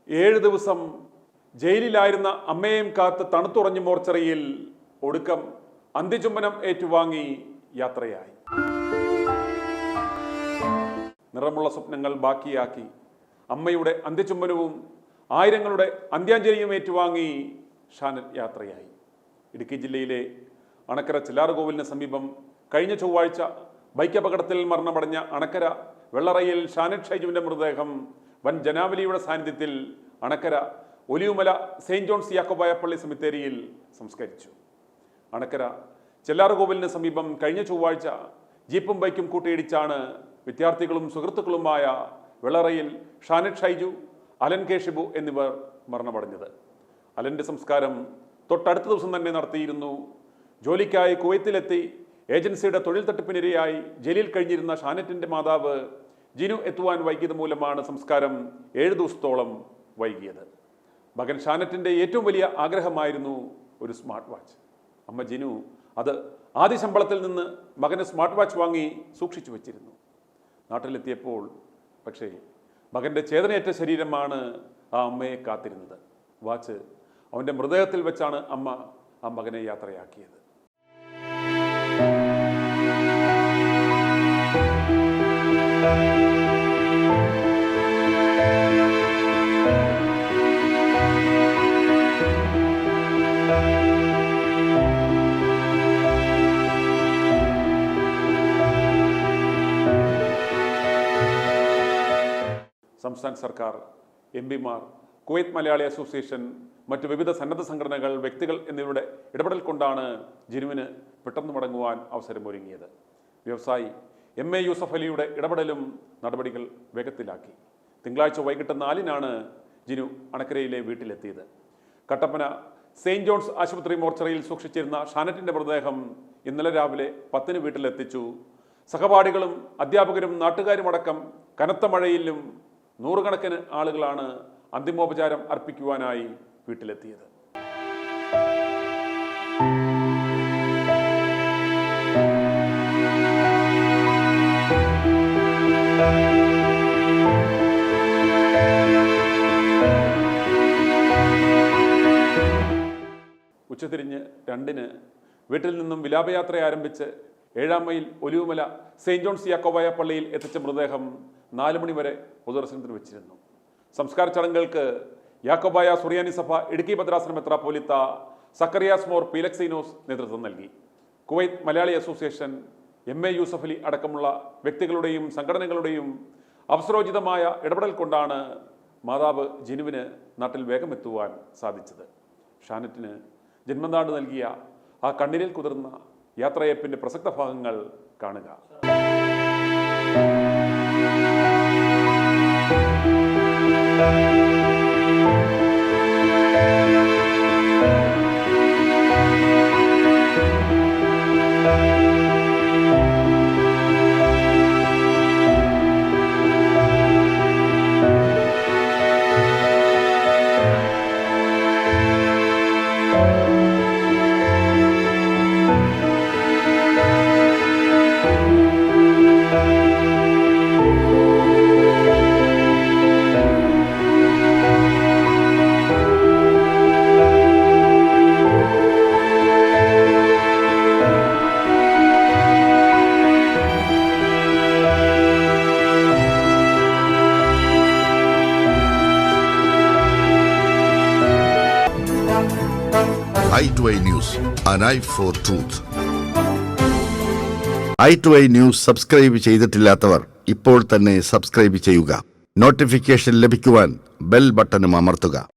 7 ദിവസം ജയിലിലായിരുന്ന അമ്മയെയും കാത്ത് തണുത്തുറഞ്ഞ മോർച്ചറിയിൽ ഒടുക്കം അന്ത്യചുംബനം ഏറ്റുവാങ്ങി യാത്രയായി. നിറമുള്ള സ്വപ്നങ്ങൾ ബാക്കിയാക്കി അമ്മയുടെ അന്ത്യചുംബനവും ആയിരങ്ങളുടെ അന്ത്യാഞ്ജലിയും ഏറ്റുവാങ്ങി ഷാനറ്റ് യാത്രയായി. ഇടുക്കി ജില്ലയിലെ അണക്കര ചില്ലാറുകോവിലിന് സമീപം കഴിഞ്ഞ ചൊവ്വാഴ്ച ബൈക്ക് അപകടത്തിൽ മരണമടഞ്ഞ അണക്കര വെള്ളറയിൽ ഷാനറ്റ് ഷൈജുവിൻ്റെ മൃതദേഹം വൻ ജനാവലിയുടെ സാന്നിധ്യത്തിൽ അണക്കര ഒലിവുമല സെയിൻറ് ജോൺസ് യാക്കോബായ പള്ളി സെമിത്തേരിയിൽ സംസ്കരിച്ചു. അണക്കര ചെല്ലാറുകോവിലിന് സമീപം കഴിഞ്ഞ ചൊവ്വാഴ്ച ജീപ്പും ബൈക്കും കൂട്ടിയിടിച്ചാണ് വിദ്യാർത്ഥികളും സുഹൃത്തുക്കളുമായ വെള്ളറയിൽ ഷാനറ്റ് ഷൈജു, അലൻ കെ ഷിബു എന്നിവർ മരണമടഞ്ഞത്. അലൻ്റെ സംസ്കാരം തൊട്ടടുത്ത ദിവസം തന്നെ നടത്തിയിരുന്നു. ജോലിക്കായി കുവൈത്തിലെത്തി ഏജൻസിയുടെ തൊഴിൽ തട്ടിപ്പിനിരയായി ജയിലിൽ കഴിഞ്ഞിരുന്ന ഷാനറ്റിൻ്റെ മാതാവ് ജിനു എത്തുവാൻ വൈകിയത് മൂലമാണ് സംസ്കാരം 7 ദിവസത്തോളം വൈകിയത്. മകൻ ഷാനറ്റിൻ്റെ ഏറ്റവും വലിയ ആഗ്രഹമായിരുന്നു ഒരു സ്മാർട്ട് വാച്ച്. അമ്മ ജിനു അത് ആദ്യ ശമ്പളത്തിൽ നിന്ന് മകന് സ്മാർട്ട് വാച്ച് വാങ്ങി സൂക്ഷിച്ചു വച്ചിരുന്നു. നാട്ടിലെത്തിയപ്പോൾ പക്ഷേ മകൻ്റെ ചേതനയേറ്റ ശരീരമാണ് ആ അമ്മയെ കാത്തിരുന്നത്. വാച്ച് അവൻ്റെ മൃതദേഹത്തിൽ വെച്ചാണ് അമ്മ ആ മകനെ യാത്രയാക്കിയത്. സംസ്ഥാന സർക്കാർ, എംപിമാർ, കുവൈത്ത് മലയാളി അസോസിയേഷൻ, മറ്റു വിവിധ സന്നദ്ധ സംഘടനകൾ, വ്യക്തികൾ എന്നിവരുടെ ഇടപെടൽ കൊണ്ടാണ് ജിനുവിന് പെട്ടെന്ന് മടങ്ങുവാൻ അവസരമൊരുങ്ങിയത്. വ്യവസായി MA യൂസഫ് അലിയുടെ ഇടപെടലും നടപടികൾ വേഗത്തിലാക്കി. തിങ്കളാഴ്ച വൈകിട്ട് 4-നാണ് ജിനു അണക്കരയിലെ വീട്ടിലെത്തിയത്. കട്ടപ്പന സെയിൻറ് ജോൺസ് ആശുപത്രി മോർച്ചറിയിൽ സൂക്ഷിച്ചിരുന്ന ഷാനറ്റിൻ്റെ മൃതദേഹം ഇന്നലെ രാവിലെ 10-ന് വീട്ടിലെത്തിച്ചു. സഹപാഠികളും അധ്യാപകരും നാട്ടുകാരുമടക്കം കനത്ത മഴയിലും നൂറുകണക്കിന് ആളുകളാണ് അന്തിമോപചാരം അർപ്പിക്കുവാനായി വീട്ടിലെത്തിയത്. ഉച്ചതിരിഞ്ഞ് 2-ന് വീട്ടിൽ നിന്നും വിലാപയാത്ര ആരംഭിച്ച് 7-ാം mile Olivumala saint John's Yakobaya പള്ളിയിൽ എത്തിച്ച മൃതദേഹം 4 മണി വരെ പൊതുദർശനത്തിന് വെച്ചിരുന്നു. സംസ്കാര ചടങ്ങുകൾക്ക് യാക്കോബായ സുറിയാനി സഭ ഇടുക്കി ഭദ്രാസന മെത്രാപ്പോലീത്ത സക്കറിയാസ് മോർ പീലക്സീനോസ് നേതൃത്വം നൽകി. Kuwait Malayali association, MA Yusuff Ali അടക്കമുള്ള വ്യക്തികളുടെയും സംഘടനകളുടെയും അവസരോചിതമായ ഇടപെടൽ കൊണ്ടാണ് മാതാവ് ജിനുവിന് നാട്ടിൽ വേഗം എത്തുവാൻ സാധിച്ചത്. ഷാനറ്റിന് ജന്മനാട് നൽകിയ ആ കണ്ണീരിൽ കുതിർന്ന യാത്രയപ്പിൻ്റെ പ്രസക്ത ഭാഗങ്ങൾ കാണുക. i2i News, an eye for truth. i2i News subscribe ചെയ്തിട്ടില്ലാത്തവർ ഇപ്പോൾ തന്നെ സബ്സ്ക്രൈബ് ചെയ്യുക. നോട്ടിഫിക്കേഷൻ ലഭിക്കുവാൻ ബെൽ ബട്ടണും അമർത്തുക.